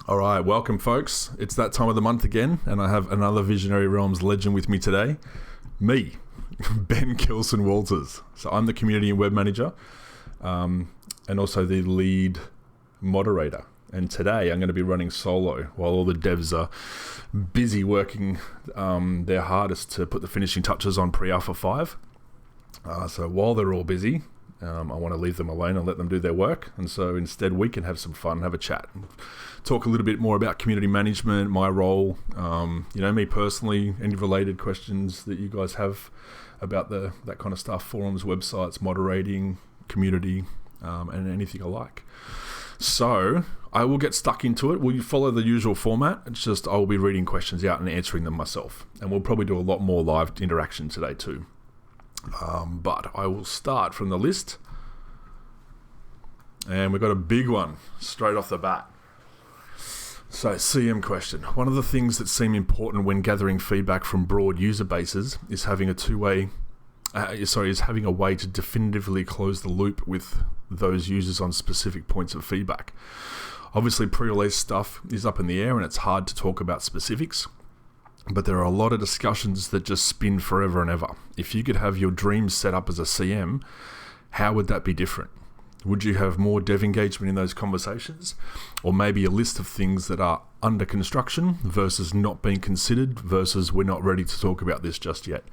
All right, welcome folks. It's that time of the month again, and I have another Visionary Realms legend with me today. Me, Ben Kilsin Walters. So I'm the community and web manager, and also the lead moderator. And today I'm going to be running solo while all the devs are busy working their hardest to put the finishing touches on Pre-Alpha 5. So while they're all busy, I want to leave them alone and let them do their work. And so instead we can have some fun, have a chat, and talk a little bit more about community management, my role, me personally, any related questions that you guys have about that kind of stuff, forums, websites, moderating, community, and anything alike. So I will get stuck into it. We'll follow the usual format. It's just I'll be reading questions out and answering them myself. And we'll probably do a lot more live interaction today too. But I will start from the list. And we've got a big one straight off the bat. So, CM question. One of the things that seem important when gathering feedback from broad user bases is having having a way to definitively close the loop with those users on specific points of feedback. Obviously, pre-release stuff is up in the air and it's hard to talk about specifics, but there are a lot of discussions that just spin forever and ever. If you could have your dreams set up as a CM, how would that be different? Would you have more dev engagement in those conversations? Or maybe a list of things that are under construction versus not being considered versus we're not ready to talk about this just yet?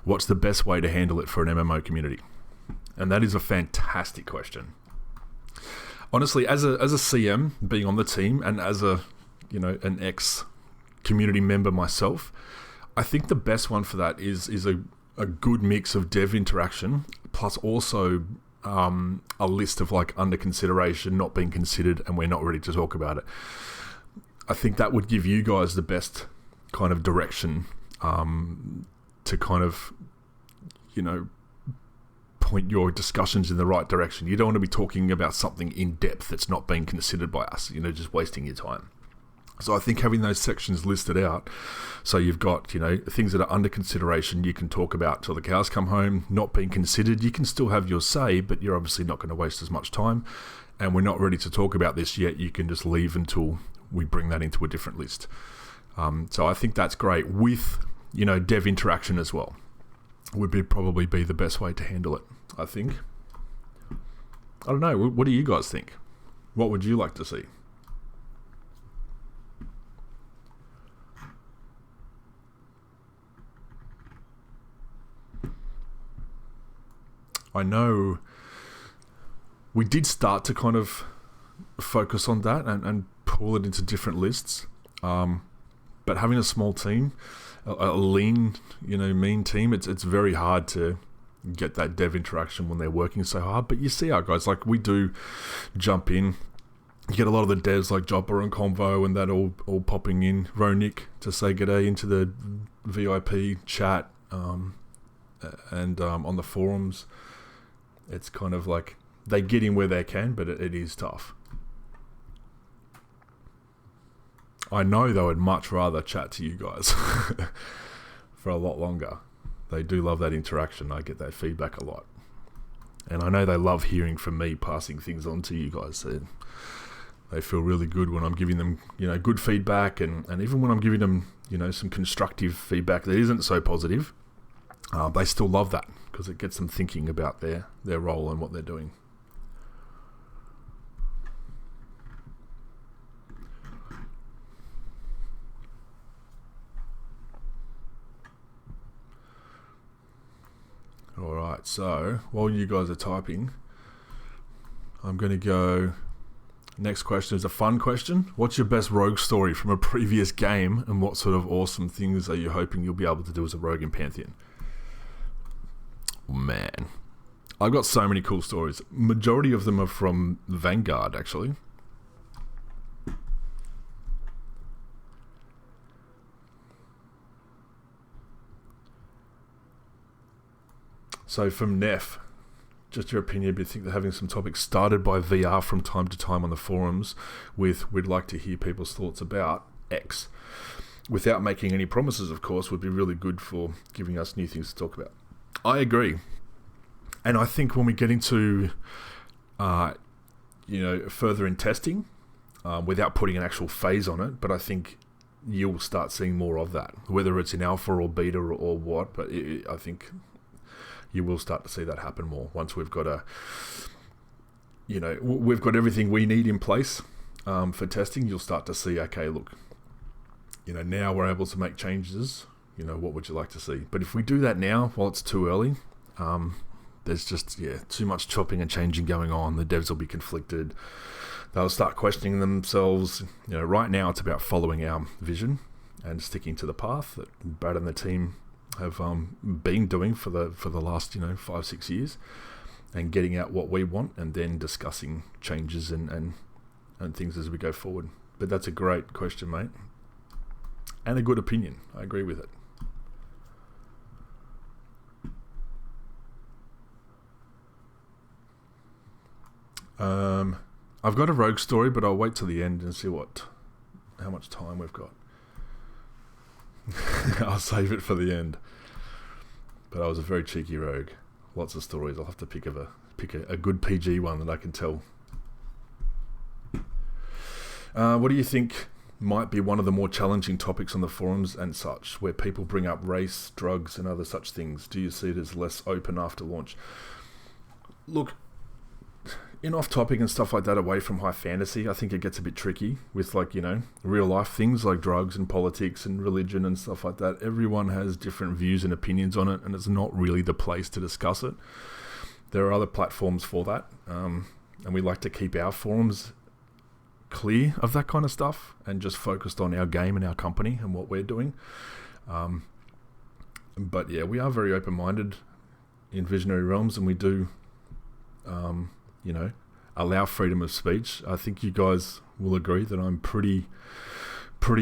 What's the best way to handle it for an MMO community? And that is a fantastic question. Honestly, as a CM, being on the team and as an ex-community member myself, I think the best one for that is a good mix of dev interaction plus also a list of like under consideration, not being considered, and we're not ready to talk about it. I think that would give you guys the best kind of direction to kind of, point your discussions in the right direction. You don't want to be talking about something in depth that's not being considered by us, just wasting your time. So I think having those sections listed out, so you've got, things that are under consideration you can talk about till the cows come home, not being considered, you can still have your say, but you're obviously not going to waste as much time. And we're not ready to talk about this yet, you can just leave until we bring that into a different list. So I think that's great with, dev interaction as well. Would probably be the best way to handle it, I think. I don't know, what do you guys think? What would you like to see? I know we did start to kind of focus on that and pull it into different lists. But having a small team, a lean, mean team, it's very hard to get that dev interaction when they're working so hard. But you see our guys, like we do jump in. You get a lot of the devs like Jopper and Convo and that all popping in. Ronick to say g'day into the VIP chat and on the forums. It's kind of like they get in where they can, but it is tough. I know they would much rather chat to you guys for a lot longer. They do love that interaction. I get that feedback a lot. And I know they love hearing from me, passing things on to you guys. They feel really good when I'm giving them, good feedback and even when I'm giving them, some constructive feedback that isn't so positive. They still love that because it gets them thinking about their role and what they're doing. All right, so while you guys are typing, I'm going to go. Next question is a fun question. What's your best rogue story from a previous game, and what sort of awesome things are you hoping you'll be able to do as a rogue in Pantheon? Man, I've got so many cool stories. Majority of them are from Vanguard, actually. So from Neff, just your opinion, do you think that having some topics started by VR from time to time on the forums with we'd like to hear people's thoughts about X, without making any promises, of course, would be really good for giving us new things to talk about. I agree. And I think when we get into, further in testing, without putting an actual phase on it. But I think you'll start seeing more of that, whether it's in alpha or beta or what. But I think you will start to see that happen more once we've got we've got everything we need in place for testing. You'll start to see, okay, look, now we're able to make changes. What would you like to see? But if we do that now, while it's too early, there's just too much chopping and changing going on. The devs will be conflicted. They'll start questioning themselves. Right now it's about following our vision and sticking to the path that Brad and the team have been doing for the last 5-6 years, and getting out what we want, and then discussing changes and things as we go forward. But that's a great question, mate, and a good opinion. I agree with it. I've got a rogue story, but I'll wait till the end and see how much time we've got. I'll save it for the end. But I was a very cheeky rogue. Lots of stories. I'll have to pick a good PG one that I can tell. What do you think might be one of the more challenging topics on the forums and such, where people bring up race, drugs, and other such things? Do you see it as less open after launch? Look, in off-topic and stuff like that, away from high fantasy, I think it gets a bit tricky with real-life things like drugs and politics and religion and stuff like that. Everyone has different views and opinions on it, and it's not really the place to discuss it. There are other platforms for that, and we like to keep our forums clear of that kind of stuff and just focused on our game and our company and what we're doing. But yeah, we are very open-minded in Visionary Realms, and we do allow freedom of speech. I think you guys will agree that I'm pretty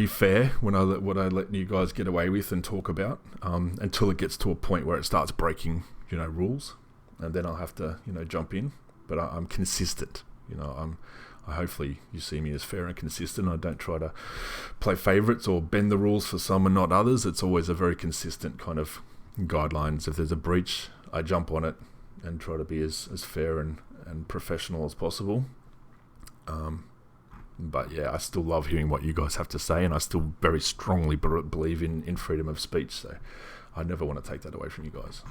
fair when I let you guys get away with and talk about, until it gets to a point where it starts breaking, rules, and then I'll have to, jump in. But I'm consistent. Hopefully you see me as fair and consistent. I don't try to play favourites or bend the rules for some and not others. It's always a very consistent kind of guidelines. If there's a breach, I jump on it and try to be as fair and professional as possible. But yeah, I still love hearing what you guys have to say, and I still very strongly believe in freedom of speech, so I never want to take that away from you guys.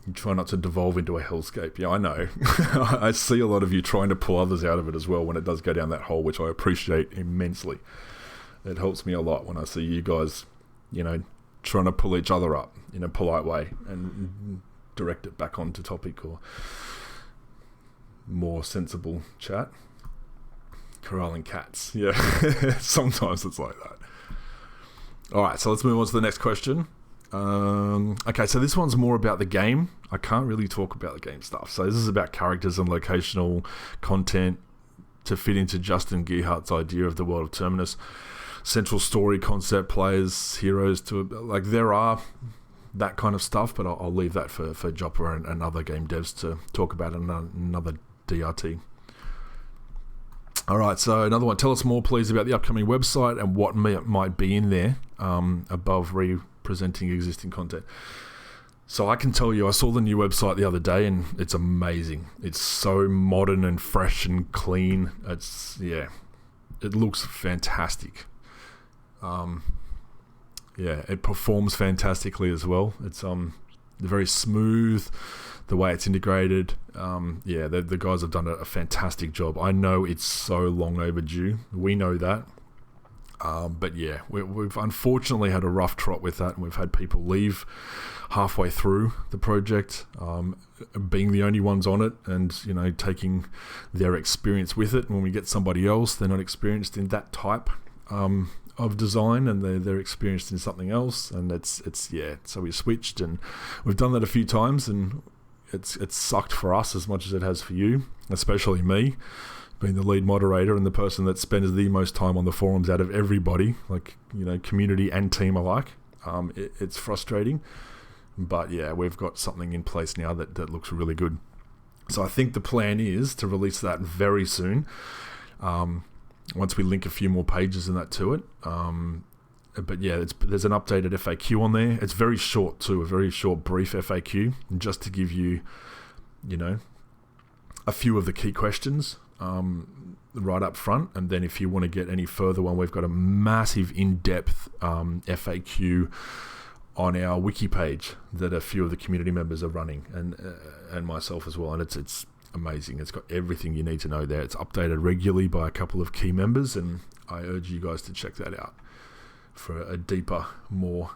You try not to devolve into a hellscape. Yeah, I know. I see a lot of you trying to pull others out of it as well when it does go down that hole, which I appreciate immensely. It helps me a lot when I see you guys, trying to pull each other up in a polite way and direct it back onto topic or more sensible chat. Corralling cats. Yeah, sometimes it's like that. All right, so let's move on to the next question. Okay, so this one's more about the game. I can't really talk about the game stuff. So this is about characters and locational content to fit into Justin Gearhart's idea of the world of Terminus. Central story, concept, players, heroes, there are that kind of stuff, but I'll leave that for Jopper and other game devs to talk about in another DRT. Alright, so another one. Tell us more, please, about the upcoming website and what might be in there above representing existing content. So I can tell you, I saw the new website the other day and it's amazing. It's so modern and fresh and clean. It looks fantastic. It performs fantastically as well. It's very smooth, the way it's integrated. The guys have done a fantastic job. I know it's so long overdue. We know that. But yeah, we've unfortunately had a rough trot with that, and we've had people leave halfway through the project, being the only ones on it, and taking their experience with it. And when we get somebody else, they're not experienced in that type of design, and they're experienced in something else, and so we switched, and we've done that a few times, and it's sucked for us as much as it has for you, especially me, being the lead moderator and the person that spends the most time on the forums out of everybody, community and team alike. It's frustrating, but yeah, we've got something in place now that looks really good. So I think the plan is to release that very soon. Once we link a few more pages and that to it. But yeah, there's an updated FAQ on there. It's very short too, a very short, brief FAQ, just to give you a few of the key questions right up front, and then if you want to get any further one, we've got a massive in-depth FAQ on our wiki page that a few of the community members are running, and myself as well, and it's amazing. It's got everything you need to know there. It's updated regularly by a couple of key members, and I urge you guys to check that out for a deeper, more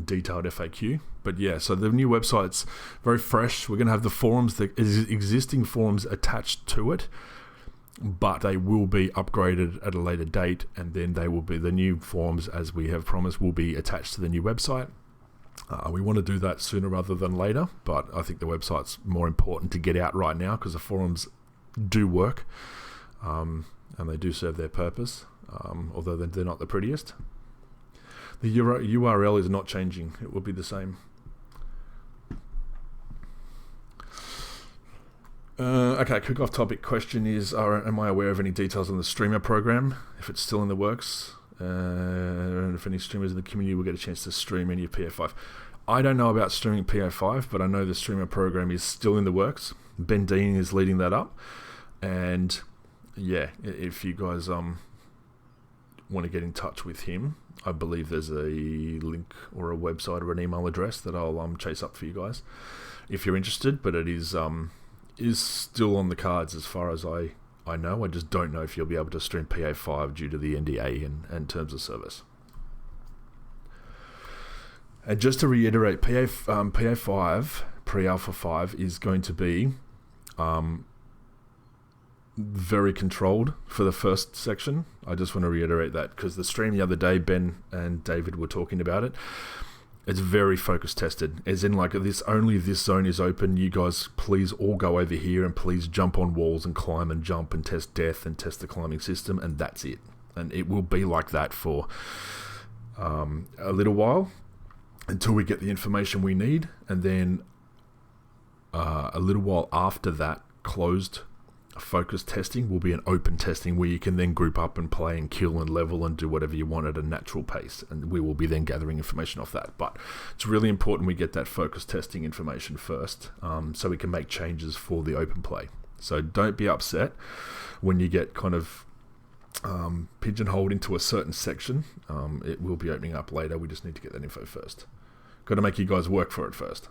detailed FAQ. But yeah, so the new website's very fresh. We're going to have the forums, the existing forums attached to it, but they will be upgraded at a later date, and then they will be, the new forums, as we have promised, will be attached to the new website. We want to do that sooner rather than later, but I think the website's more important to get out right now because the forums do work, and they do serve their purpose, although they're not the prettiest. The URL is not changing. It will be the same. Okay, kick-off topic question is, am I aware of any details on the streamer program, if it's still in the works, and if any streamers in the community will get a chance to stream any of PA5? I don't know about streaming PA5, but I know the streamer program is still in the works. Ben Dean is leading that up, and yeah, if you guys want to get in touch with him, I believe there's a link or a website or an email address that I'll chase up for you guys if you're interested, but it is still on the cards as far as I know. I just don't know if you'll be able to stream PA5 due to the NDA and terms of service. And just to reiterate, PA5, Pre-Alpha 5, is going to be very controlled for the first section. I just want to reiterate that because the stream the other day, Ben and David were talking about it. It's very focus tested, as in like only this zone is open. You guys please all go over here and please jump on walls and climb and jump and test death and test the climbing system, and that's it. And it will be like that for a little while until we get the information we need, and then a little while after that, closed focus testing will be an open testing where you can then group up and play and kill and level and do whatever you want at a natural pace, and we will be then gathering information off that. But it's really important we get that focus testing information first, so we can make changes for the open play. So don't be upset when you get kind of pigeonholed into a certain section. It will be opening up later. We just need to get that info first. Got to make you guys work for it first.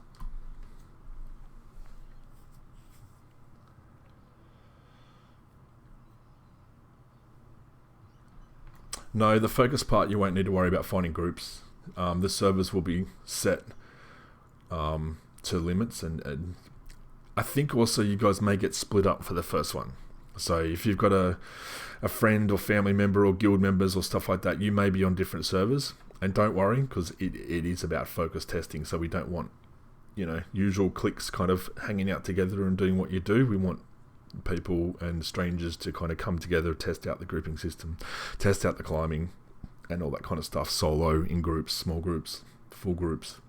No, the focus part, you won't need to worry about finding groups. The servers will be set to limits, and I think also you guys may get split up for the first one. So if you've got a friend or family member or guild members or stuff like that, you may be on different servers. And don't worry, because it is about focus testing, so we don't want, usual cliques kind of hanging out together and doing what you do. We want people and strangers to kind of come together, test out the grouping system, test out the climbing and all that kind of stuff, solo, in groups, small groups, full groups.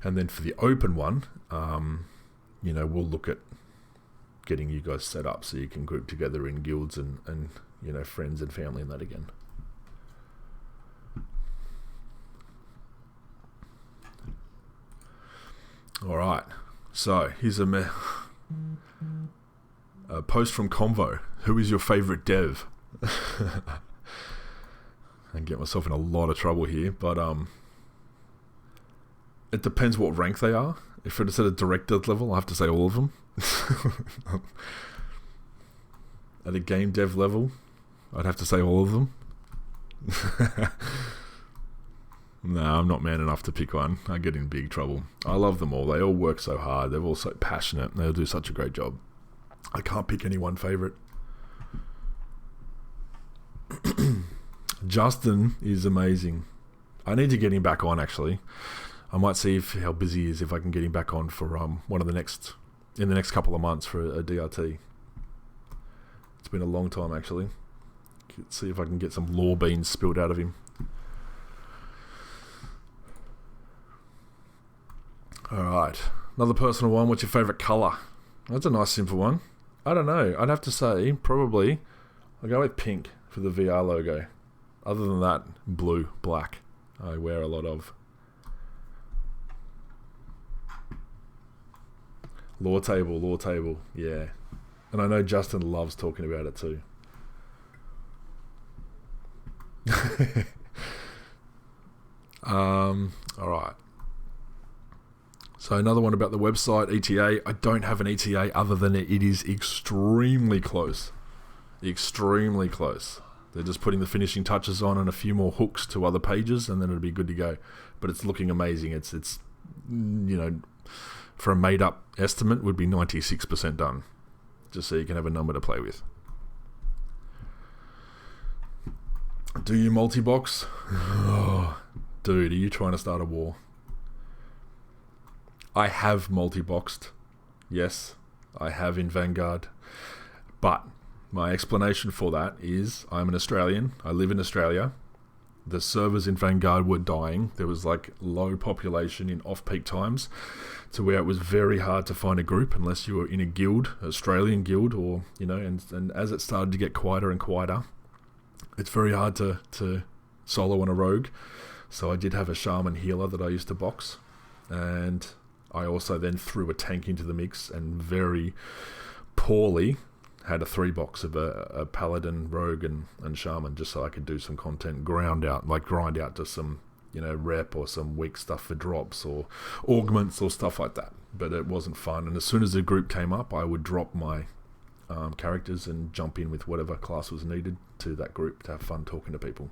And then for the open one, we'll look at getting you guys set up so you can group together in guilds and friends and family and that again. All right. So here's a post from Convo. Who is your favorite dev? I get myself in a lot of trouble here, but it depends what rank they are. If it's at a director level, I have to say all of them. At a game dev level, I'd have to say all of them. No, I'm not man enough to pick one. I get in big trouble. I love them all. They all work so hard. They're all so passionate. They'll do such a great job. I can't pick any one favourite. Justin is amazing. I need to get him back on, actually. I might see how busy he is, if I can get him back on for in the next couple of months for a DRT. It's been a long time, actually. Let's see if I can get some lore beans spilled out of him. Alright, another personal one. What's your favourite colour? That's a nice simple one. I don't know. I'd have to say probably I'll go with pink for the VR logo. Other than that, blue, black. I wear a lot of. Law table, yeah. And I know Justin loves talking about it too. Alright. So another one about the website, ETA. I don't have an ETA other than it is extremely close. Extremely close. They're just putting the finishing touches on and a few more hooks to other pages, and then it'll be good to go. But it's looking amazing. It's for a made-up estimate, would be 96% done. Just so you can have a number to play with. Do you multi-box? Oh, dude, are you trying to start a war? I have multi-boxed. Yes, I have in Vanguard. But my explanation for that is I'm an Australian. I live in Australia. The servers in Vanguard were dying. There was like low population in off-peak times to where it was very hard to find a group unless you were in a guild, Australian guild, or, and as it started to get quieter and quieter, it's very hard to solo on a rogue. So I did have a shaman healer that I used to box, and I also then threw a tank into the mix and very poorly had a 3-box of a paladin, rogue, and shaman, just so I could do some content, grind out to some, rep or some weak stuff for drops or augments or stuff like that. But it wasn't fun. And as soon as the group came up, I would drop my characters and jump in with whatever class was needed to that group to have fun talking to people.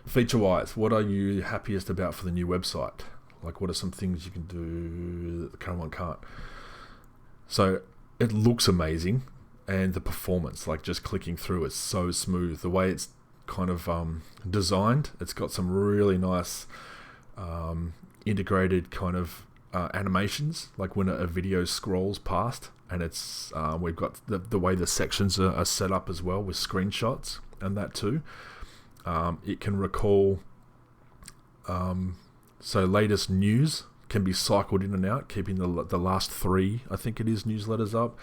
Feature-wise, what are you happiest about for the new website? Like, what are some things you can do that the current one can't? So, it looks amazing, and the performance, like just clicking through, is so smooth. The way it's kind of designed, it's got some really nice integrated kind of animations, like when a video scrolls past, and it's we've got the way the sections are set up as well with screenshots and that too. It can recall so latest news can be cycled in and out, keeping the last 3, I think it is, newsletters up.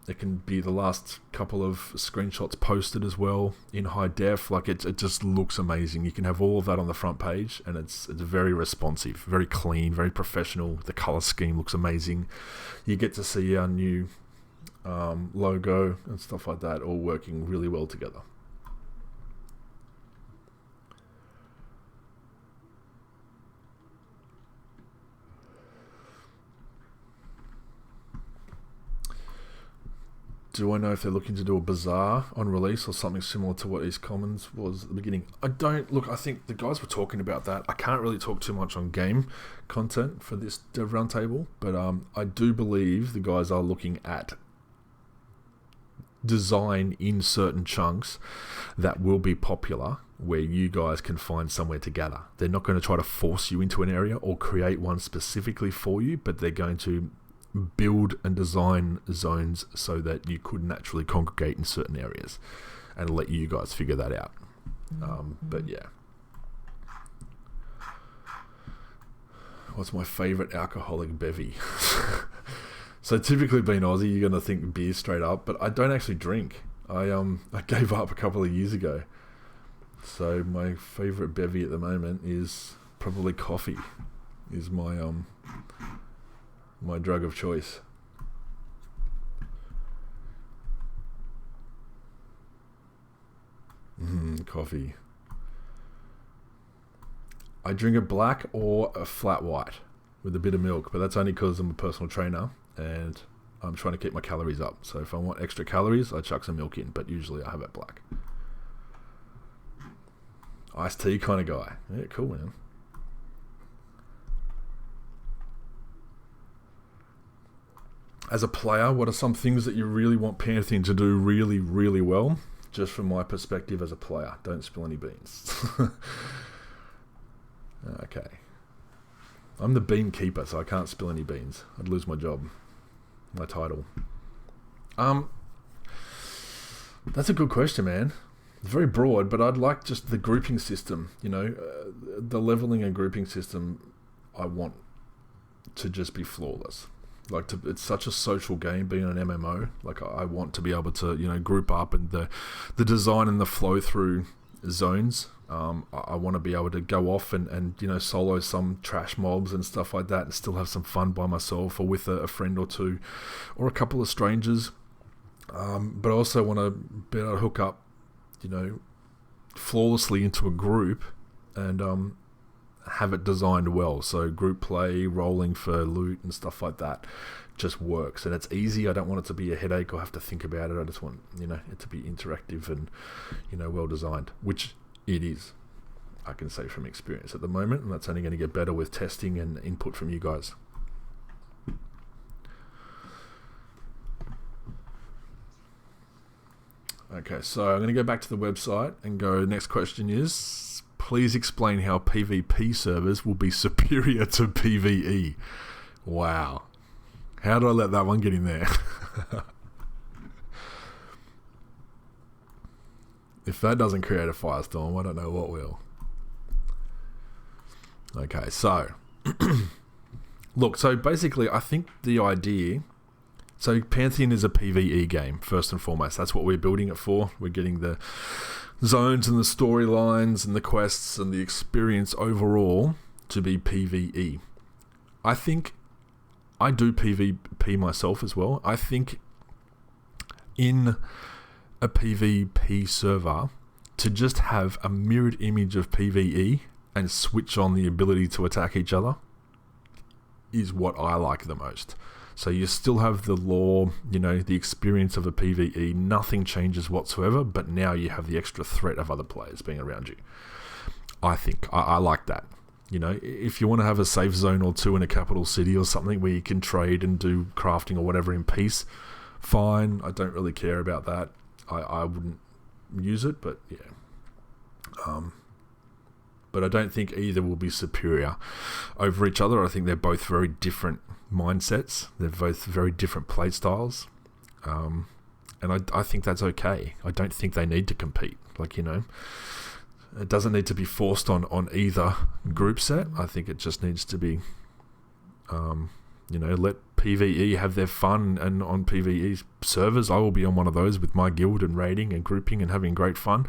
It can be the last couple of screenshots posted as well in high def. Like it just looks amazing. You can have all of that on the front page, and it's very responsive, very clean, very professional. The color scheme looks amazing. You get to see our new logo and stuff like that all working really well together. Do I know if they're looking to do a bazaar on release or something similar to what East Commons was at the beginning? I don't. Look, I think the guys were talking about that. I can't really talk too much on game content for this Dev Roundtable, but I do believe the guys are looking at design in certain chunks that will be popular, where you guys can find somewhere to gather. They're not going to try to force you into an area or create one specifically for you, but they're going to build and design zones so that you could naturally congregate in certain areas and let you guys figure that out. But yeah. What's my favourite alcoholic bevy? So typically being Aussie, you're going to think beer straight up, but I don't actually drink. I gave up a couple of years ago. So my favourite bevy at the moment is probably coffee. Is my drug of choice. Coffee. I drink a black or a flat white with a bit of milk, but that's only because I'm a personal trainer and I'm trying to keep my calories up. So if I want extra calories, I chuck some milk in, but usually I have it black. Iced tea kind of guy. Yeah, cool, man. As a player, what are some things that you really want Pantheon to do really, really well? Just from my perspective as a player. Don't spill any beans. Okay. I'm the bean keeper, so I can't spill any beans. I'd lose my job. My title. That's a good question, man. It's very broad, but I'd like just the grouping system. The leveling and grouping system, I want to just be flawless. It's such a social game being an MMO. I want to be able to, group up, and the design and the flow through zones I want to be able to go off and solo some trash mobs and stuff like that and still have some fun by myself or with a friend or two or a couple of strangers. But I also want to be able to hook up, flawlessly into a group and have it designed well. So group play, rolling for loot and stuff like that just works. And it's easy. I don't want it to be a headache or have to think about it. I just want, it to be interactive and, well designed, which it is. I can say from experience at the moment, and that's only going to get better with testing and input from you guys. Okay, so I'm going to go back to the website and go, next question is, please explain how PvP servers will be superior to PvE. Wow. How did I let that one get in there? If that doesn't create a firestorm, I don't know what will. Okay, so look, so basically I think the idea, so Pantheon is a PvE game first and foremost. That's what we're building it for. We're getting the zones and the storylines and the quests and the experience overall to be PvE. I think I do PvP myself as well. I think in a PvP server, to just have a mirrored image of PvE and switch on the ability to attack each other is what I like the most. So you still have the lore, the experience of a PvE, nothing changes whatsoever, but now you have the extra threat of other players being around you. I think, I like that. If you want to have a safe zone or two in a capital city or something where you can trade and do crafting or whatever in peace, fine, I don't really care about that. I wouldn't use it, but yeah. But I don't think either will be superior over each other. I think they're both very different mindsets. They're both very different play styles. And I think that's okay. I don't think they need to compete. It doesn't need to be forced on either group set. I think it just needs to be, let PvE have their fun, and on PvE servers, I will be on one of those with my guild and raiding and grouping and having great fun.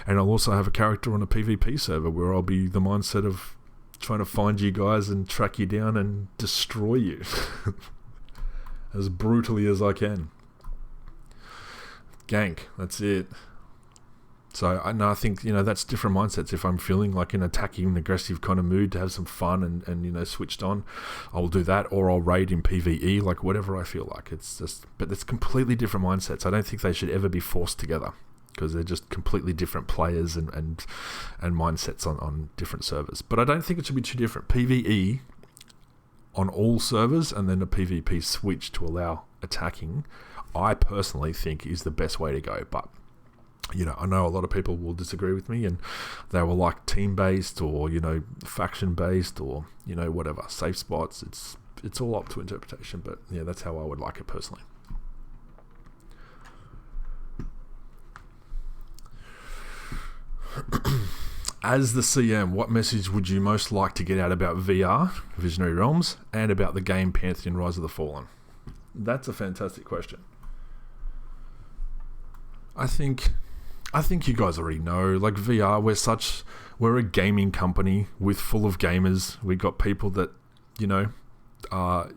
And I'll also have a character on a PvP server where I'll be the mindset of trying to find you guys and track you down and destroy you as brutally as I can. Gank, that's it. So I think, that's different mindsets. If I'm feeling like an attacking and aggressive kind of mood to have some fun and switched on, I'll do that, or I'll raid in PvE, like whatever I feel like. But it's completely different mindsets. I don't think they should ever be forced together because they're just completely different players and mindsets on different servers. But I don't think it should be too different. PvE on all servers and then a PvP switch to allow attacking, I personally think is the best way to go. But I know a lot of people will disagree with me and they will like team-based or, faction-based or, whatever, safe spots. It's all up to interpretation, but yeah, that's how I would like it personally. As the CM, what message would you most like to get out about VR, Visionary Realms, and about the game Pantheon Rise of the Fallen? That's a fantastic question. I think you guys already know, like VR, we're a gaming company full of gamers. We got people that, are,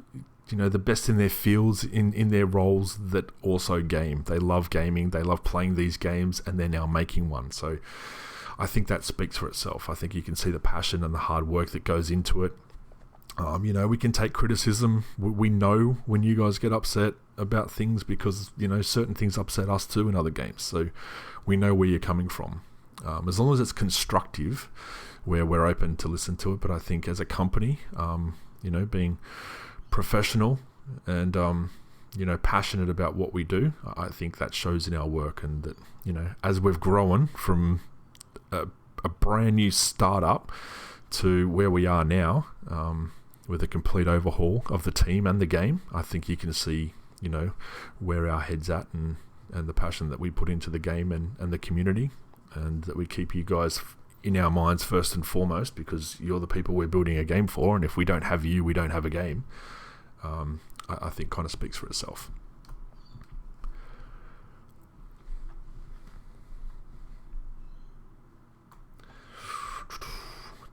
the best in their fields, in their roles, that also game. They love gaming, they love playing these games, and they're now making one. So I think that speaks for itself. I think you can see the passion and the hard work that goes into it. We can take criticism. We know when you guys get upset about things because, certain things upset us too in other games. So we know where you're coming from. As long as it's constructive, where we're open to listen to it. But I think as a company, being professional and, passionate about what we do, I think that shows in our work. And that, as we've grown from a brand new startup to where we are now, with a complete overhaul of the team and the game, I think you can see, where our head's at and the passion that we put into the game and the community, and that we keep you guys in our minds first and foremost, because you're the people we're building a game for, and if we don't have you, we don't have a game. I think kind of speaks for itself.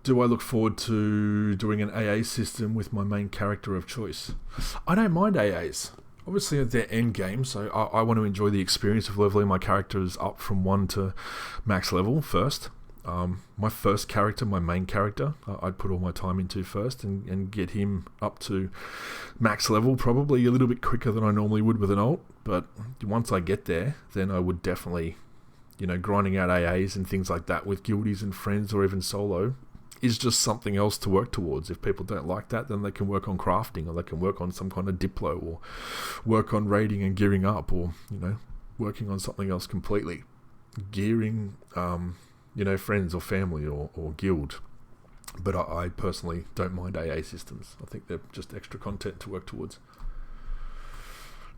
Do I look forward to doing an AA system with my main character of choice? I don't mind AAs. Obviously, they're end game, so I want to enjoy the experience of leveling my characters up from 1 to max level first. My first character, my main character, I'd put all my time into first and get him up to max level, probably a little bit quicker than I normally would with an alt. But once I get there, then I would definitely, grinding out AAs and things like that with guildies and friends or even solo is just something else to work towards. If people don't like that, then they can work on crafting, or they can work on some kind of diplo, or work on raiding and gearing up, or, working on something else completely. Gearing, friends or family or guild. But I personally don't mind AA systems. I think they're just extra content to work towards.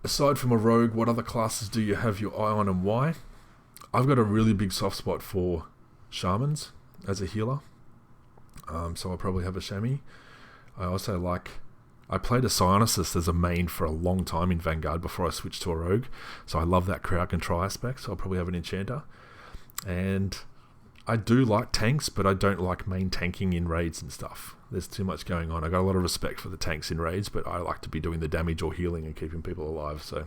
Aside from a rogue, what other classes do you have your eye on and why? I've got a really big soft spot for shamans as a healer. So I'll probably have a chamois. I also I played a psionicist as a main for a long time in Vanguard before I switched to a rogue. So I love that crowd control aspect. So I'll probably have an enchanter. And I do like tanks, but I don't like main tanking in raids and stuff. There's too much going on. I got a lot of respect for the tanks in raids, but I like to be doing the damage or healing and keeping people alive. So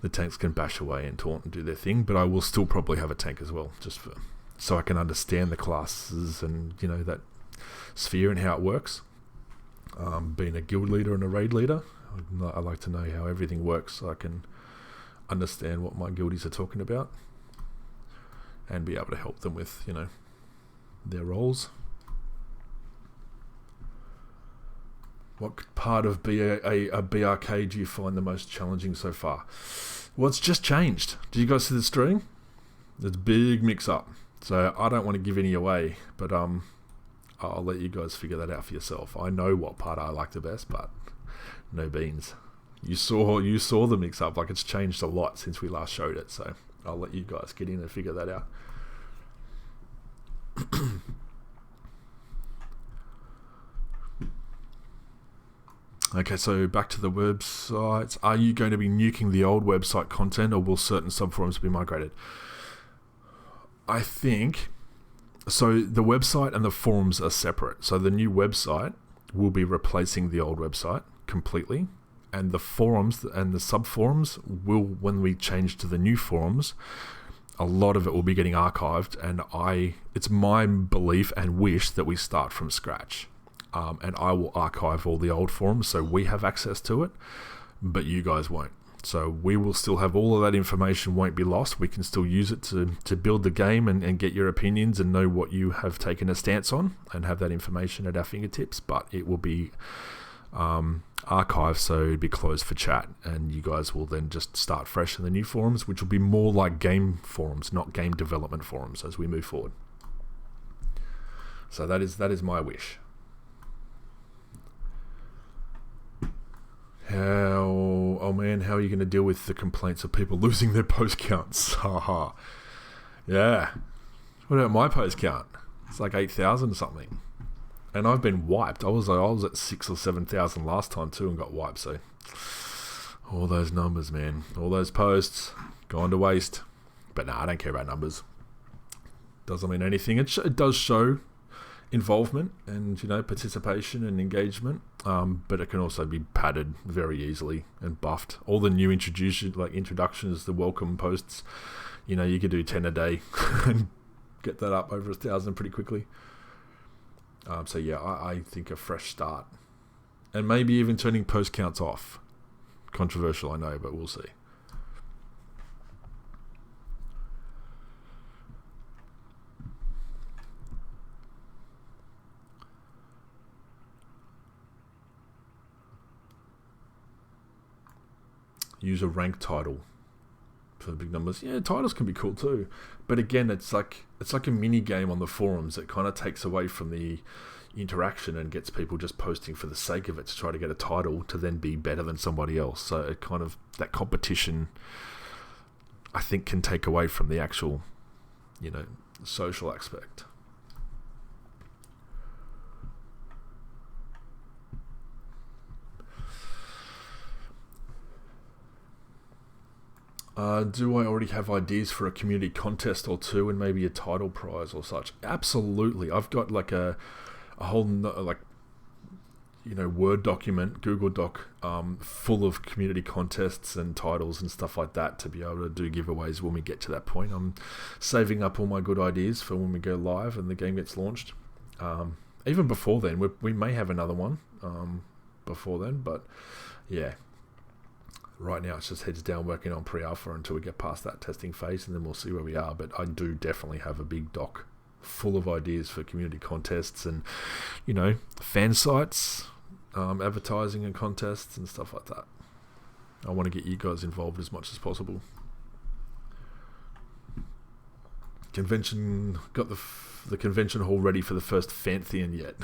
the tanks can bash away and taunt and do their thing, but I will still probably have a tank as well, so I can understand the classes and that sphere and how it works. Being a guild leader and a raid leader, I like to know how everything works so I can understand what my guildies are talking about and be able to help them with their roles. What part of a BRK do you find the most challenging so far? Well, it's just changed. Did you guys see the stream? There's a big mix up, so I don't want to give any away, but I'll let you guys figure that out for yourself. I know what part I like the best, but no beans. You saw the mix up. Like, it's changed a lot since we last showed it, so I'll let you guys get in and figure that out. Okay, so back to the websites. Are you going to be nuking the old website content, or will certain subforums be migrated? I think so. The website and the forums are separate. So the new website will be replacing the old website completely, and the forums and the subforums will, when we change to the new forums, a lot of it will be getting archived, and it's my belief and wish that we start from scratch. And I will archive all the old forums so we have access to it, but you guys won't. So we will still have all of that information, won't be lost. We can still use it to build the game and get your opinions and know what you have taken a stance on and have that information at our fingertips, but it will be archived, so it'll be closed for chat, and you guys will then just start fresh in the new forums, which will be more like game forums, not game development forums, as we move forward. So that is my wish. How are you going to deal with the complaints of people losing their post counts? Haha. Yeah. What about my post count? It's like 8,000 or something. And I've been wiped. I was at 6,000 or 7,000 last time too and got wiped. So all those numbers, man. All those posts gone to waste. But I don't care about numbers. Doesn't mean anything. It does show involvement and participation and engagement, but it can also be padded very easily and buffed. All the new introductions, the welcome posts, you could do 10 a day and get that up over 1,000 pretty quickly. So yeah, I think a fresh start, and maybe even turning post counts off. Controversial, I know, but we'll see. Use a rank title for the big numbers. Yeah, titles can be cool too, but again, it's like a mini game on the forums. It kind of takes away from the interaction and gets people just posting for the sake of it to try to get a title to then be better than somebody else. So it kind of, that competition, I think, can take away from the actual, social aspect. Do I already have ideas for a community contest or two and maybe a title prize or such? Absolutely. I've got like a whole Word document, Google Doc, full of community contests and titles and stuff like that to be able to do giveaways when we get to that point. I'm saving up all my good ideas for when we go live and the game gets launched. Even before then, we may have another one before then, but yeah. Right now it's just heads down working on pre-alpha until we get past that testing phase, and then we'll see where we are. But I do definitely have a big doc full of ideas for community contests and, fan sites, advertising and contests and stuff like that. I want to get you guys involved as much as possible. Convention, got the convention hall ready for the first Fantheon yet?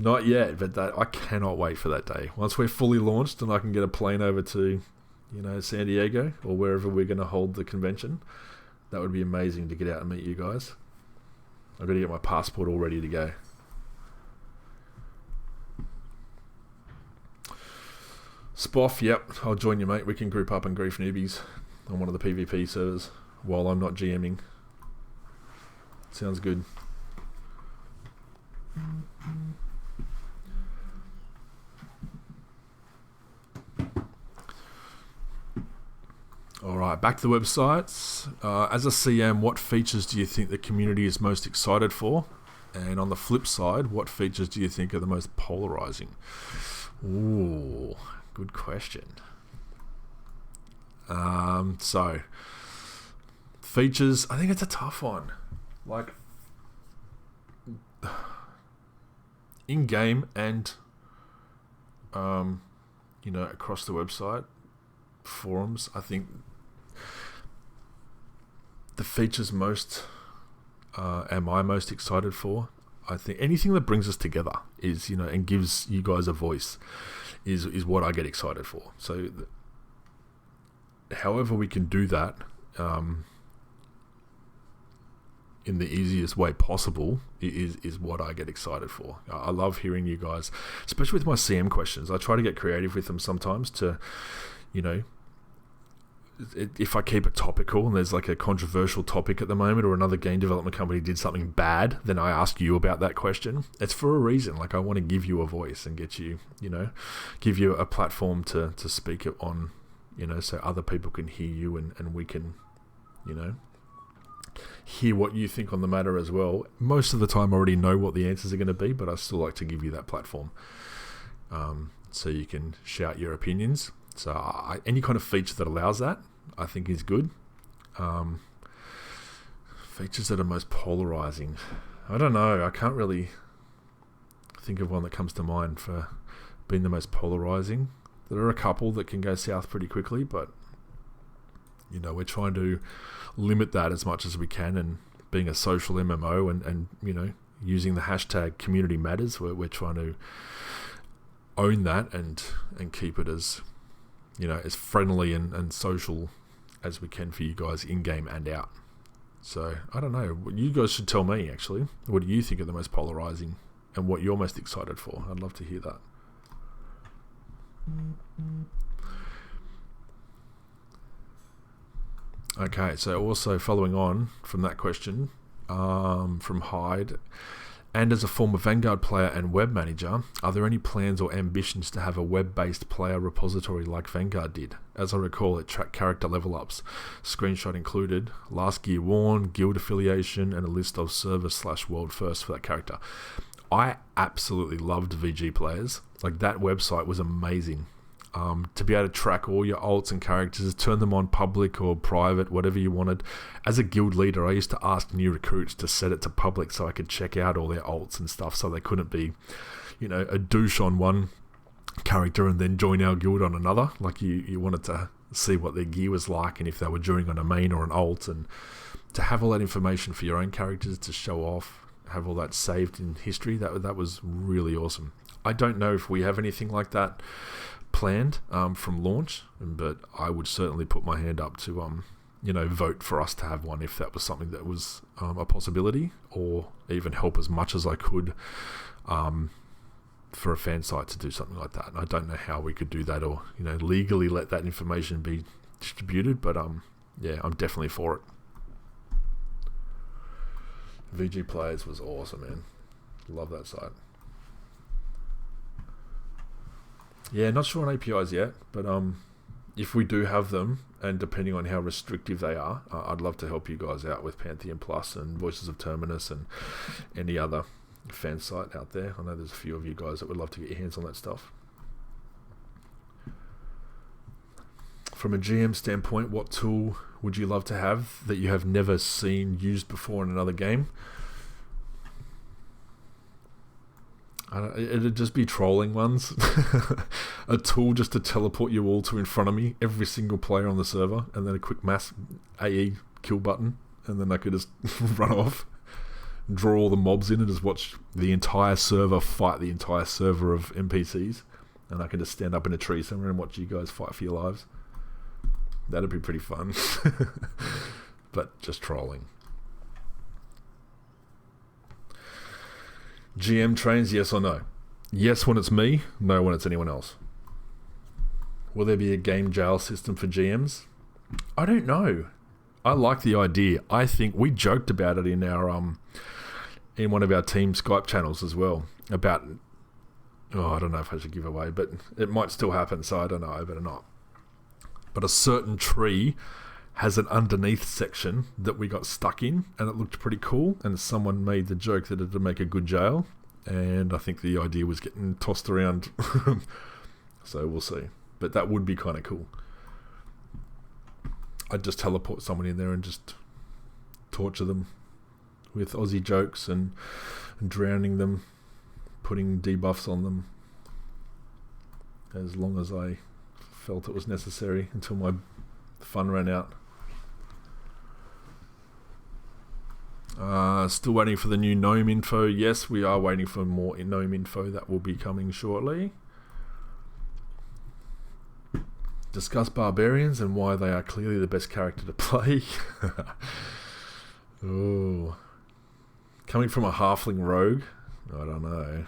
Not yet, but I cannot wait for that day. Once we're fully launched and I can get a plane over to, San Diego or wherever we're going to hold the convention, that would be amazing to get out and meet you guys. I've got to get my passport all ready to go. Spoff, yep, I'll join you, mate. We can group up and grief newbies on one of the PvP servers while I'm not GMing. Sounds good. Alright, back to the websites. As a CM, what features do you think the community is most excited for? And on the flip side, what features do you think are the most polarizing? Ooh, good question. So, features, I think it's a tough one. Like, in-game and, across the website, forums, I think the features am I most excited for? I think anything that brings us together is, and gives you guys a voice is what I get excited for. So however we can do that in the easiest way possible is what I get excited for. I love hearing you guys, especially with my CM questions. I try to get creative with them sometimes to, if I keep it topical and there's like a controversial topic at the moment or another game development company did something bad, then I ask you about that question. It's for a reason. Like, I want to give you a voice and get you, give you a platform to speak it on, so other people can hear you and we can, hear what you think on the matter as well. Most of the time I already know what the answers are going to be, but I still like to give you that platform so you can shout your opinions. So any kind of feature that allows that, I think is good. Features that are most polarizing. I don't know. I can't really think of one that comes to mind for being the most polarizing. There are a couple that can go south pretty quickly, but, we're trying to limit that as much as we can, and being a social MMO and using the hashtag community matters, we're trying to own that and keep it as as friendly and social as we can for you guys in-game and out. So, I don't know. You guys should tell me, actually. What do you think are the most polarizing and what you're most excited for? I'd love to hear that. Okay, so also following on from that question, from Hyde, and as a former Vanguard player and web manager, are there any plans or ambitions to have a web-based player repository like Vanguard did? As I recall, it tracked character level ups, screenshot included, last gear worn, guild affiliation, and a list of server/world first for that character. I absolutely loved VG players. Like, that website was amazing. To be able to track all your alts and characters, turn them on public or private, whatever you wanted. As a guild leader, I used to ask new recruits to set it to public so I could check out all their alts and stuff, so they couldn't be, a douche on one character and then join our guild on another. Like, you wanted to see what their gear was like and if they were during on a main or an alt, and to have all that information for your own characters to show off, have all that saved in history, that was really awesome. I don't know if we have anything like that planned from launch, but I would certainly put my hand up to vote for us to have one if that was something that was a possibility, or even help as much as I could for a fan site to do something like that. And I don't know how we could do that, or legally let that information be distributed, but yeah, I'm definitely for it. VG Players was awesome, man. Love that site. Yeah, not sure on APIs yet, but if we do have them, and depending on how restrictive they are, I'd love to help you guys out with Pantheon Plus and Voices of Terminus and any other fan site out there. I know there's a few of you guys that would love to get your hands on that stuff. From a GM standpoint, what tool would you love to have that you have never seen used before in another game? It'd just be trolling ones. A tool just to teleport you all to in front of me, every single player on the server, and then a quick mass AE kill button, and then I could just run off, draw all the mobs in, and just watch the entire server fight the entire server of NPCs, and I could just stand up in a tree somewhere and watch you guys fight for your lives. That'd be pretty fun. But just trolling. GM trains, yes or no? Yes when it's me, no when it's anyone else. Will there be a game jail system for GMs? I don't know. I like the idea. I think we joked about it in our in one of our team Skype channels as well about, I don't know if I should give away, but it might still happen, so I don't know, I better not. But a certain tree has an underneath section that we got stuck in, and it looked pretty cool, and someone made the joke that it'd make a good jail, and I think the idea was getting tossed around. So we'll see. But that would be kind of cool. I'd just teleport someone in there and just torture them with Aussie jokes and drowning them, putting debuffs on them, as long as I felt it was necessary until my fun ran out. Still waiting for the new gnome info. Yes, we are waiting for more gnome info that will be coming shortly. Discuss barbarians and why they are clearly the best character to play. Oh, coming from a halfling rogue, I don't know.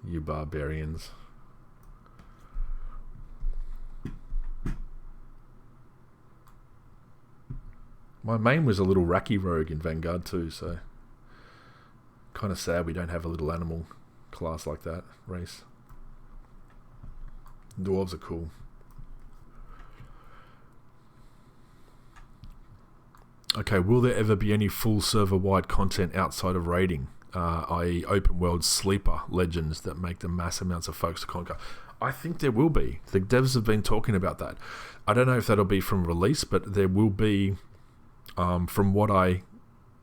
You barbarians. My main was a little Raki rogue in Vanguard too, so kind of sad we don't have a little animal class like that, race. Dwarves are cool. Okay, will there ever be any full server-wide content outside of raiding, i.e. open world sleeper legends that make the mass amounts of folks to conquer? I think there will be. The devs have been talking about that. I don't know if that'll be from release, but there will be. From what I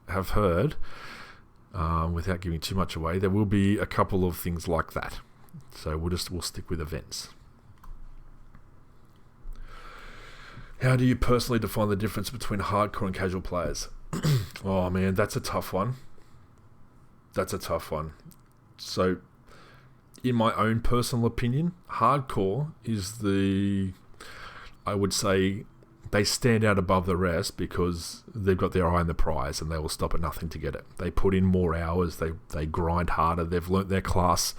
have heard, without giving too much away, there will be a couple of things like that. So we'll stick with events. How do you personally define the difference between hardcore and casual players? Oh man, that's a tough one. So, in my own personal opinion, hardcore is I would say, they stand out above the rest because they've got their eye on the prize and they will stop at nothing to get it. They put in more hours, they grind harder, they've learnt their class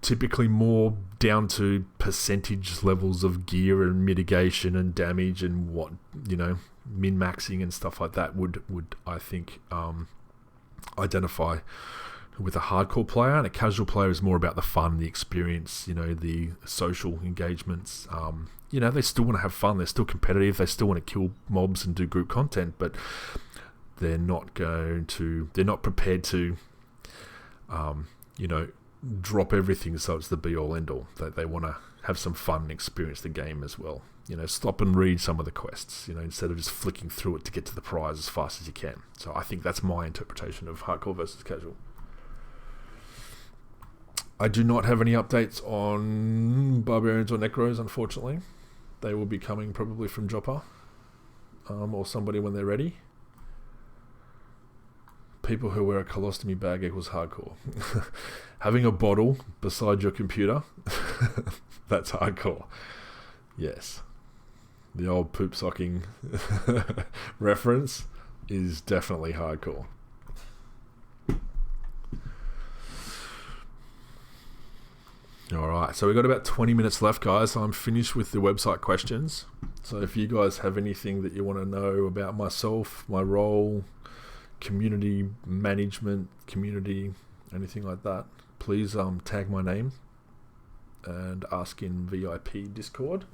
typically more down to percentage levels of gear and mitigation and damage and what, min-maxing and stuff like that would I think, identify with a hardcore player. And a casual player is more about the fun, the experience, the social engagements. They still want to have fun. They're still competitive. They still want to kill mobs and do group content, but they're not prepared to, drop everything so it's the be-all, end-all. They want to have some fun and experience the game as well. Stop and read some of the quests, instead of just flicking through it to get to the prize as fast as you can. So I think that's my interpretation of hardcore versus casual. I do not have any updates on barbarians or necros, unfortunately. They will be coming probably from Jopper or somebody when they're ready. People who wear a colostomy bag equals hardcore. Having a bottle beside your computer, that's hardcore. Yes. The old poop socking reference is definitely hardcore. All right, so we've got about 20 minutes left, guys. I'm finished with the website questions. So if you guys have anything that you want to know about myself, my role, community management, community, anything like that, please tag my name and ask in VIP Discord.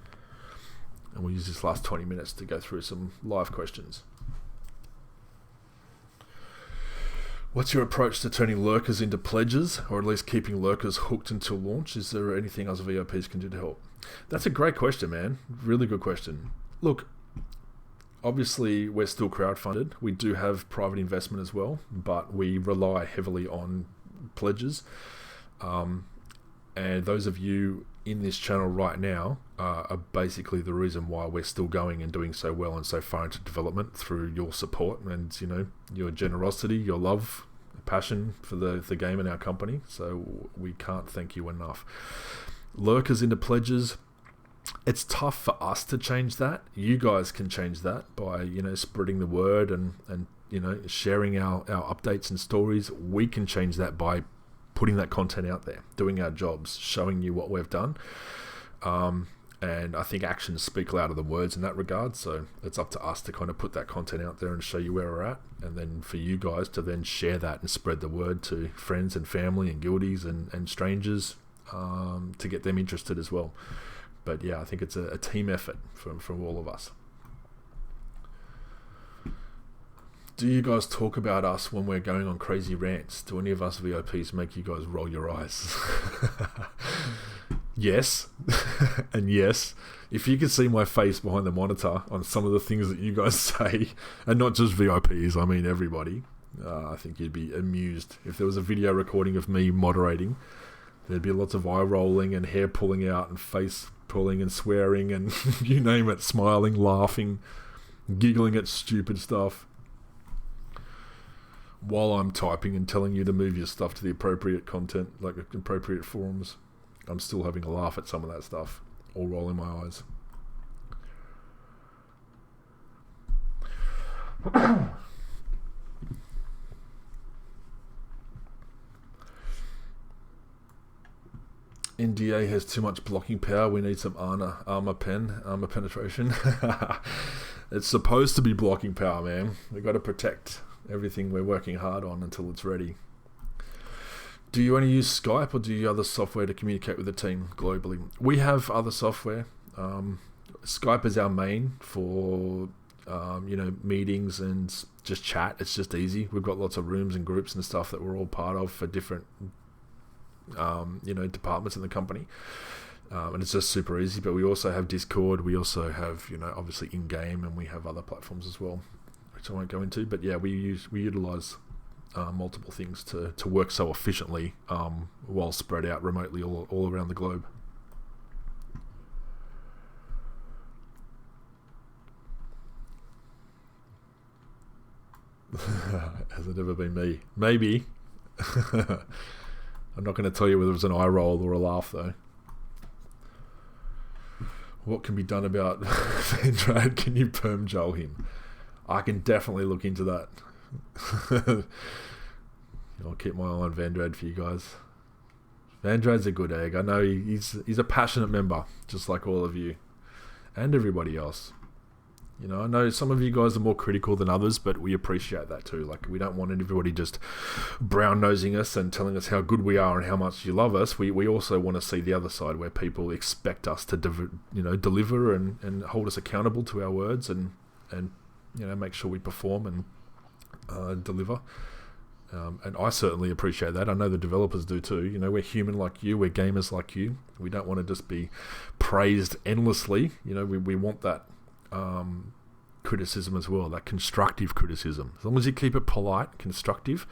And we'll use this last 20 minutes to go through some live questions. What's your approach to turning lurkers into pledges, or at least keeping lurkers hooked until launch? Is there anything else VIPs can do to help? That's a great question, man. Really good question. Look, obviously we're still crowdfunded. We do have private investment as well, but we rely heavily on pledges. And those of you in this channel right now are basically the reason why we're still going and doing so well and so far into development, through your support and, you know, your generosity, your love, passion for the game and our company. So we can't thank you enough. Lurkers into pledges. It's tough for us to change that. You guys can change that by, you know, spreading the word and you know, sharing our updates and stories. We can change that by putting that content out there, doing our jobs, showing you what we've done. And I think actions speak louder than words in that regard. So it's up to us to kind of put that content out there and show you where we're at. And then for you guys to then share that and spread the word to friends and family and guildies and strangers, to get them interested as well. But yeah, I think it's a team effort from all of us. Do you guys talk about us when we're going on crazy rants? Do any of us VIPs make you guys roll your eyes? Yes. And yes. If you could see my face behind the monitor on some of the things that you guys say, and not just VIPs, I mean everybody, I think you'd be amused. If there was a video recording of me moderating, there'd be lots of eye rolling and hair pulling out and face pulling and swearing and you name it, smiling, laughing, giggling at stupid stuff, while I'm typing and telling you to move your stuff to the appropriate content, like appropriate forums. I'm still having a laugh at some of that stuff, or rolling my eyes. NDA has too much blocking power. We need some armor penetration. It's supposed to be blocking power, man. We've got to protect everything we're working hard on until it's ready. Do you only use Skype, or do you use other software to communicate with the team globally? We have other software. Skype is our main for meetings and just chat. It's just easy. We've got lots of rooms and groups and stuff that we're all part of for different departments in the company. And it's just super easy. But we also have Discord. We also have, obviously in-game, and we have other platforms as well, which I won't go into. But yeah, we utilize multiple things to work so efficiently while spread out remotely all around the globe. Has it ever been me? Maybe. I'm not going to tell you whether it was an eye roll or a laugh, though. What can be done about Vandrad? Can you perm gel him? I can definitely look into that. I'll keep my eye on Vandrad for you guys. Vandrad's a good egg. I know he's a passionate member, just like all of you and everybody else. I know some of you guys are more critical than others, but we appreciate that too. Like, we don't want everybody just brown-nosing us and telling us how good we are and how much you love us. We also want to see the other side, where people expect us to deliver and hold us accountable to our words and make sure we perform and deliver. And I certainly appreciate that. I know the developers do too. We're human like you. We're gamers like you. We don't want to just be praised endlessly. We want that criticism as well, that constructive criticism. As long as you keep it polite, constructive,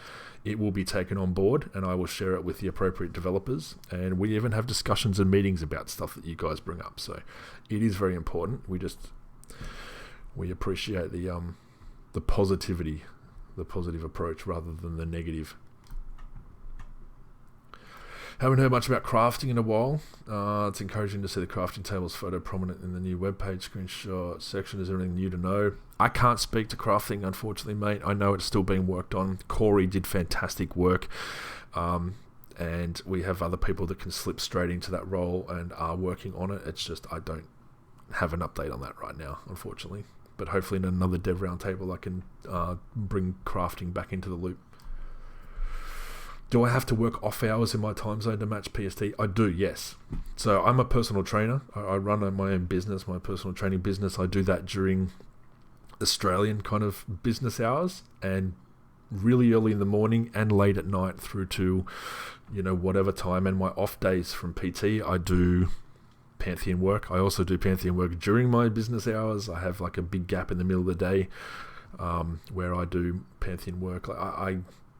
it will be taken on board, and I will share it with the appropriate developers. And we even have discussions and meetings about stuff that you guys bring up. So it is very important. We appreciate the positivity, the positive approach rather than the negative. Haven't heard much about crafting in a while. It's encouraging to see the crafting tables photo prominent in the new webpage screenshot section. Is there anything new to know? I can't speak to crafting, unfortunately, mate. I know it's still being worked on. Cory did fantastic work. and we have other people that can slip straight into that role and are working on it. It's just I don't have an update on that right now, unfortunately. But hopefully in another dev roundtable I can bring crafting back into the loop. Do I have to work off hours in my time zone to match PST? I do, yes. So I'm a personal trainer. I run my own business, my personal training business. I do that during Australian kind of business hours, and really early in the morning and late at night through to, whatever time. And my off days from PT, I do Pantheon work. I also do Pantheon work during my business hours. I have like a big gap in the middle of the day where I do Pantheon work. I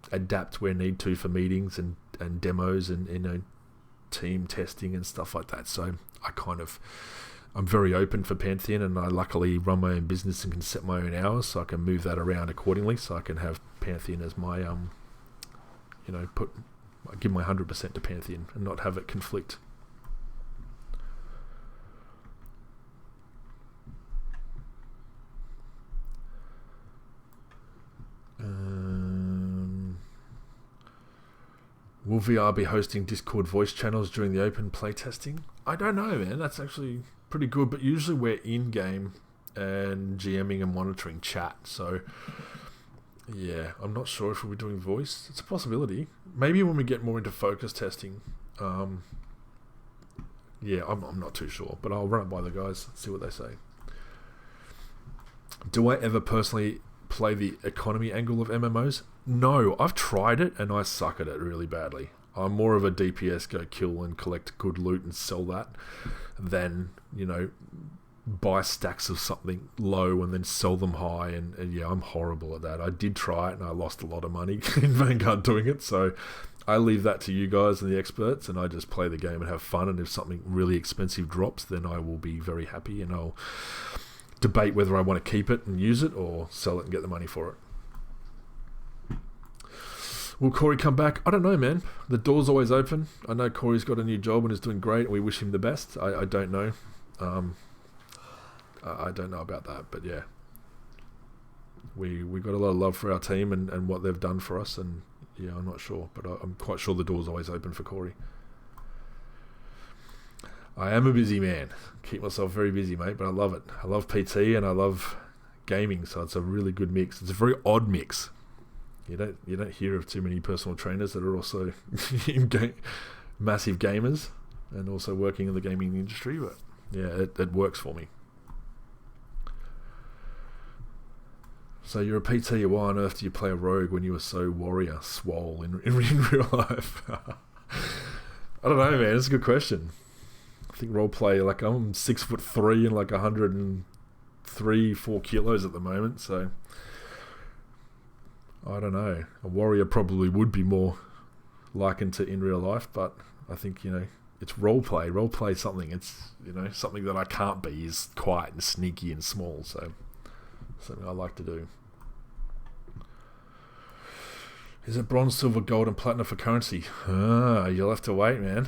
adapt where need to for meetings and demos and team testing and stuff like that. So I'm very open for Pantheon, and I luckily run my own business and can set my own hours, so I can move that around accordingly. So I can have Pantheon as my give my 100% to Pantheon and not have it conflict. Will VR be hosting Discord voice channels during the open playtesting? I don't know, man. That's actually pretty good, but usually we're in-game and GMing and monitoring chat. So, yeah, I'm not sure if we'll be doing voice. It's a possibility. Maybe when we get more into focus testing. Yeah, I'm not too sure, but I'll run it by the guys, see what they say. Do I ever personally play the economy angle of MMOs? No, I've tried it and I suck at it really badly. I'm more of a DPS, go kill and collect good loot and sell that, than, buy stacks of something low and then sell them high. And yeah, I'm horrible at that. I did try it and I lost a lot of money in Vanguard doing it. So I leave that to you guys and the experts, and I just play the game and have fun. And if something really expensive drops, then I will be very happy, and I'll debate whether I want to keep it and use it or sell it and get the money for it. Will Cory come back? I don't know, man. The door's always open. I know Cory's got a new job and is doing great, and we wish him the best. I don't know. I don't know about that, but yeah. We got a lot of love for our team and what they've done for us, and yeah, I'm not sure, but I'm quite sure the door's always open for Cory. I am a busy man. Keep myself very busy, mate, but I love it. I love PT and I love gaming, so it's a really good mix. It's a very odd mix. You don't hear of too many personal trainers that are also massive gamers and also working in the gaming industry, but yeah, it works for me. So you're a PT, why on earth do you play a rogue when you were so warrior swole in real life? I don't know, man. It's a good question. I think roleplay, like I'm 6'3" and like 103-4 kilos at the moment, so I don't know. A warrior probably would be more likened to in real life, but I think, it's roleplay. Roleplay something. It's, something that I can't be is quiet and sneaky and small, so something I like to do. Is it bronze, silver, gold, and platinum for currency? You'll have to wait, man.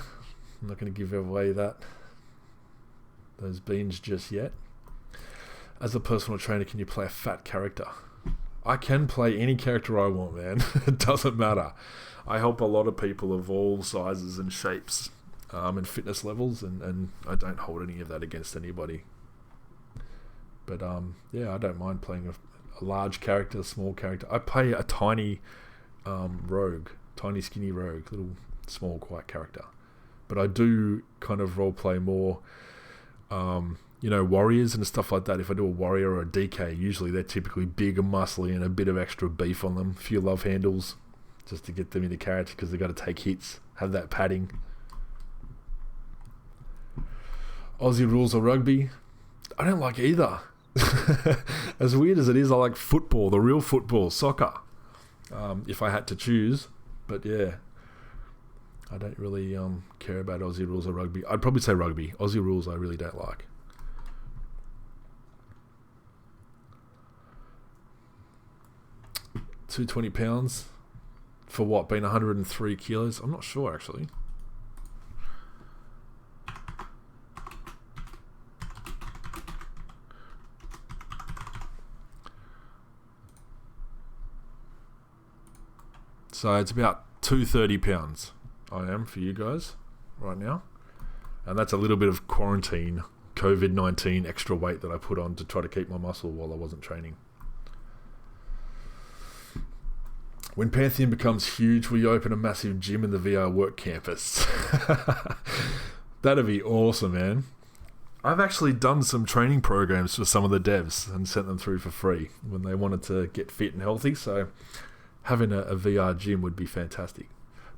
I'm not going to give away those beans just yet. As a personal trainer, can you play a fat character? I can play any character I want, man. It doesn't matter. I help a lot of people of all sizes and shapes and fitness levels, and I don't hold any of that against anybody. But yeah, I don't mind playing a large character, a small character. I play a tiny rogue, tiny skinny rogue, little small quiet character. But I do kind of role play more, warriors and stuff like that. If I do a warrior or a DK, usually they're typically big and muscly and a bit of extra beef on them, a few love handles, just to get them into character because they've got to take hits, have that padding. Aussie rules or rugby? I don't like either. As weird as it is, I like football, the real football, soccer, if I had to choose. But yeah, I don't really care about Aussie rules or rugby. I'd probably say rugby. Aussie rules I really don't like. £220 for what? Being 103 kilos? I'm not sure actually. So it's about £230. I am for you guys right now. And that's a little bit of quarantine, COVID-19 extra weight that I put on to try to keep my muscle while I wasn't training. When Pantheon becomes huge, will you open a massive gym in the VR work campus? That'd be awesome, man. I've actually done some training programs for some of the devs and sent them through for free when they wanted to get fit and healthy. So having a VR gym would be fantastic.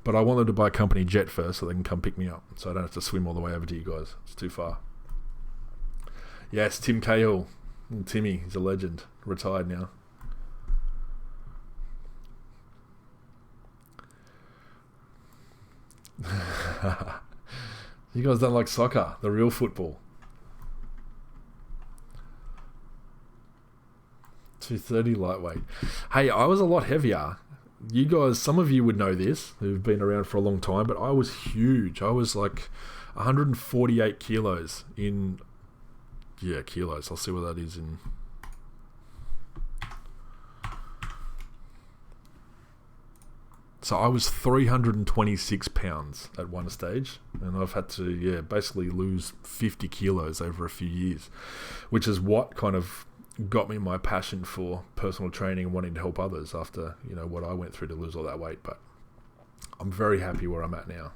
But I want them to buy a company jet first so they can come pick me up. So I don't have to swim all the way over to you guys. It's too far. Yes, Tim Cahill. Timmy, he's a legend. Retired now. You guys don't like soccer, the real football. 230 lightweight. Hey, I was a lot heavier. You guys, some of you would know this, who've been around for a long time, but I was huge. I was like 148 kilos in... Yeah, kilos. I'll see what that is in... So I was 326 pounds at one stage, and I've had to, basically lose 50 kilos over a few years, which is what kind of got me my passion for personal training and wanting to help others after, what I went through to lose all that weight. But I'm very happy where I'm at now.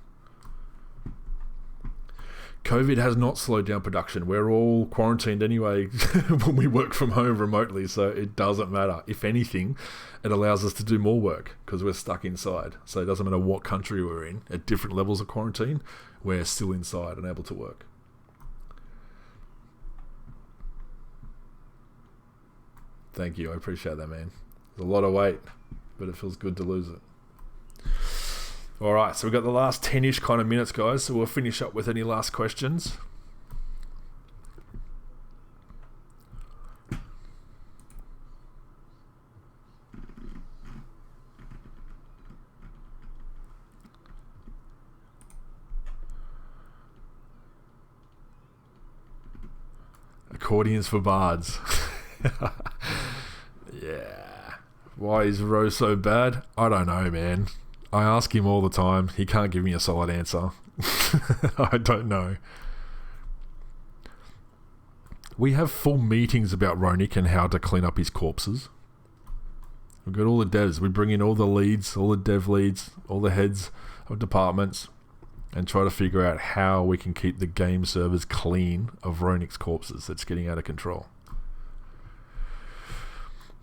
COVID has not slowed down production. We're all quarantined anyway when we work from home remotely, so it doesn't matter. If anything, it allows us to do more work because we're stuck inside. So it doesn't matter what country we're in. At different levels of quarantine, we're still inside and able to work. Thank you. I appreciate that, man. It's a lot of weight, but it feels good to lose it. All right, so we've got the last 10-ish kind of minutes, guys, so we'll finish up with any last questions. Accordions for bards. Yeah. Why is Rose so bad? I don't know, man. I ask him all the time. He can't give me a solid answer. I don't know. We have full meetings about Ronick and how to clean up his corpses. We've got all the devs. We bring in all the leads, all the dev leads, all the heads of departments, and try to figure out how we can keep the game servers clean of Ronick's corpses that's getting out of control.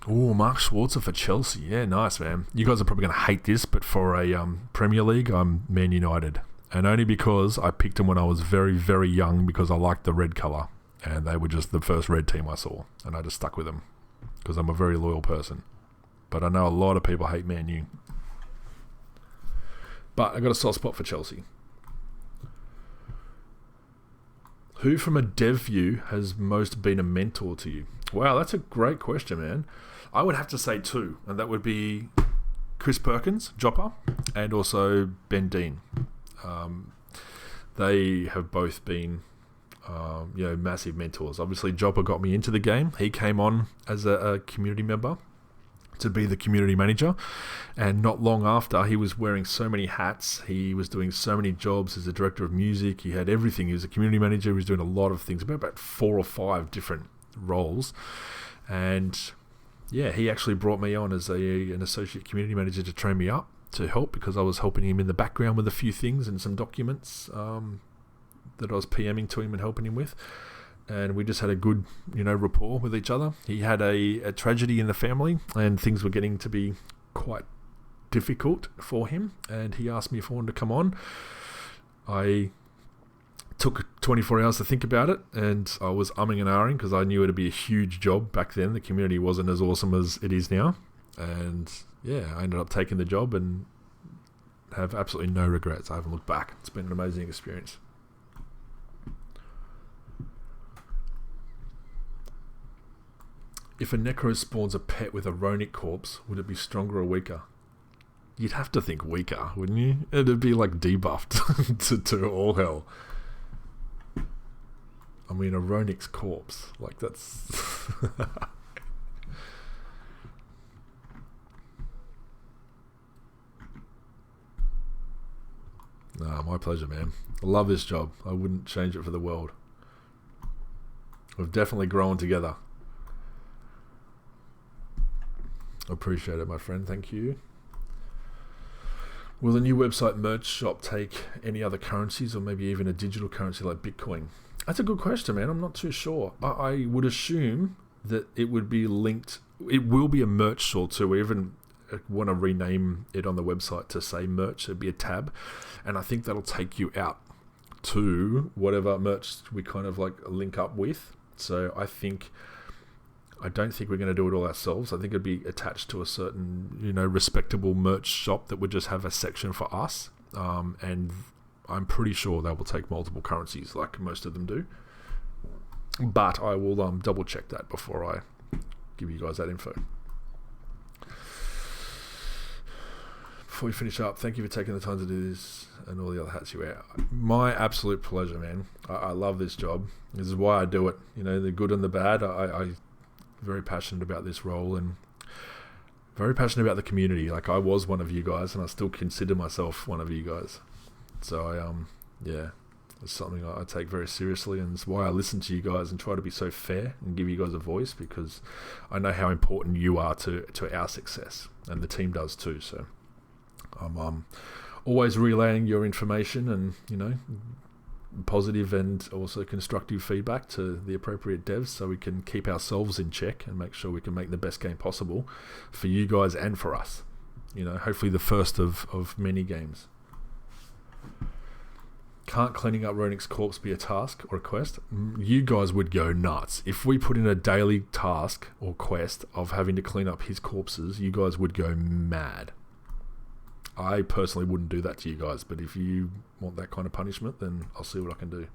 Oh, Mark Schwarzer for Chelsea. Yeah, nice, man. You guys are probably going to hate this, but for a Premier League, I'm Man United. And only because I picked them when I was very, very young because I liked the red colour. And they were just the first red team I saw. And I just stuck with them because I'm a very loyal person. But I know a lot of people hate Man U. But I got a soft spot for Chelsea. Who from a dev view has most been a mentor to you? Wow, that's a great question, man. I would have to say two, and that would be Chris Perkins, Jopper, and also Ben Dean. They have both been, massive mentors. Obviously, Jopper got me into the game. He came on as a community member to be the community manager, and not long after, he was wearing so many hats. He was doing so many jobs as a director of music. He had everything. He was a community manager. He was doing a lot of things, about 4 or 5 different roles. And yeah, he actually brought me on as an associate community manager to train me up to help, because I was helping him in the background with a few things and some documents that I was PMing to him and helping him with. And we just had a good, rapport with each other. He had a tragedy in the family, and things were getting to be quite difficult for him. And he asked me if I wanted to come on. I took 24 hours to think about it, and I was umming and ahhing because I knew it'd be a huge job back then. The community wasn't as awesome as it is now. And yeah, I ended up taking the job and have absolutely no regrets. I haven't looked back. It's been an amazing experience. If a necro spawns a pet with a Ronick corpse, would it be stronger or weaker? You'd have to think weaker, wouldn't you? It'd be like debuffed to all hell. I mean, a Ronick's corpse. Like, that's... My pleasure, man. I love this job. I wouldn't change it for the world. We've definitely grown together. Appreciate it, my friend. Thank you. Will the new website merch shop take any other currencies or maybe even a digital currency like Bitcoin? That's a good question, man. I'm not too sure. I would assume that it would be linked. It will be a merch store too. We even want to rename it on the website to say merch. It'd be a tab. And I think that'll take you out to whatever merch we kind of like link up with. So I don't think we're going to do it all ourselves. I think it'd be attached to a certain, respectable merch shop that would just have a section for us. And I'm pretty sure they will take multiple currencies like most of them do. But I will double check that before I give you guys that info. Before we finish up, thank you for taking the time to do this and all the other hats you wear. My absolute pleasure, man. I love this job. This is why I do it. The good and the bad. I'm very passionate about this role and very passionate about the community. Like, I was one of you guys and I still consider myself one of you guys. So, it's something I take very seriously, and it's why I listen to you guys and try to be so fair and give you guys a voice, because I know how important you are to our success, and the team does too. So I'm always relaying your information and, positive and also constructive feedback to the appropriate devs so we can keep ourselves in check and make sure we can make the best game possible for you guys and for us. Hopefully the first of many games. Can't cleaning up Ronik's corpse be a task or a quest? You guys would go nuts. If we put in a daily task or quest of having to clean up his corpses, you guys would go mad. I personally wouldn't do that to you guys, but if you want that kind of punishment, then I'll see what I can do.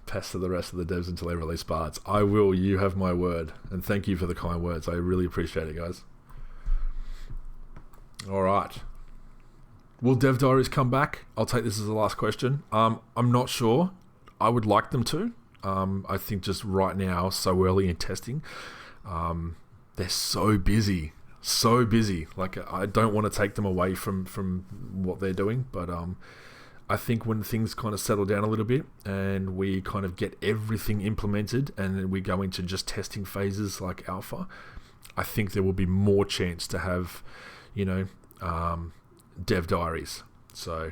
Pester the rest of the devs until they release bards. I will. You have my word. And thank you for the kind words. I really appreciate it, guys. All right. Will Dev Diaries come back? I'll take this as the last question. I'm not sure. I would like them to. I think just right now, so early in testing, they're so busy. So busy. Like, I don't want to take them away from what they're doing, but I think when things kind of settle down a little bit and we kind of get everything implemented and we go into just testing phases like alpha, I think there will be more chance to have, dev diaries. So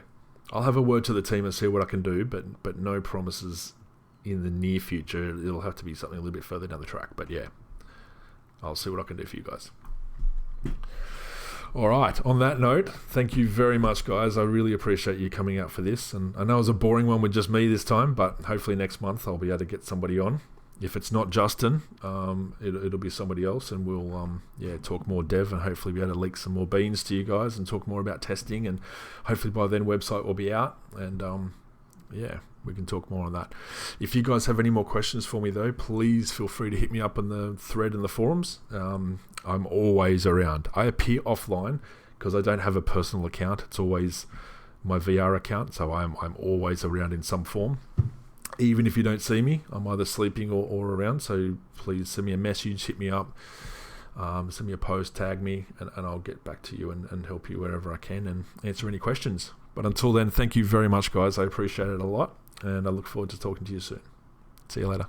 I'll have a word to the team and see what I can do, but no promises in the near future. It'll have to be something a little bit further down the track. But yeah, I'll see what I can do for you guys. All right. On that note, thank you very much, guys. I really appreciate you coming out for this. And I know it was a boring one with just me this time, but hopefully next month I'll be able to get somebody on. If it's not Justin, it'll be somebody else, and we'll talk more dev and hopefully be able to leak some more beans to you guys and talk more about testing. And hopefully by then website will be out, and we can talk more on that. If you guys have any more questions for me though, please feel free to hit me up on the thread in the forums. I'm always around. I appear offline because I don't have a personal account. It's always my VR account, so I'm always around in some form. Even if you don't see me, I'm either sleeping or around, so please send me a message, hit me up, send me a post, tag me, and I'll get back to you and help you wherever I can and answer any questions. But until then, thank you very much, guys. I appreciate it a lot, and I look forward to talking to you soon. See you later.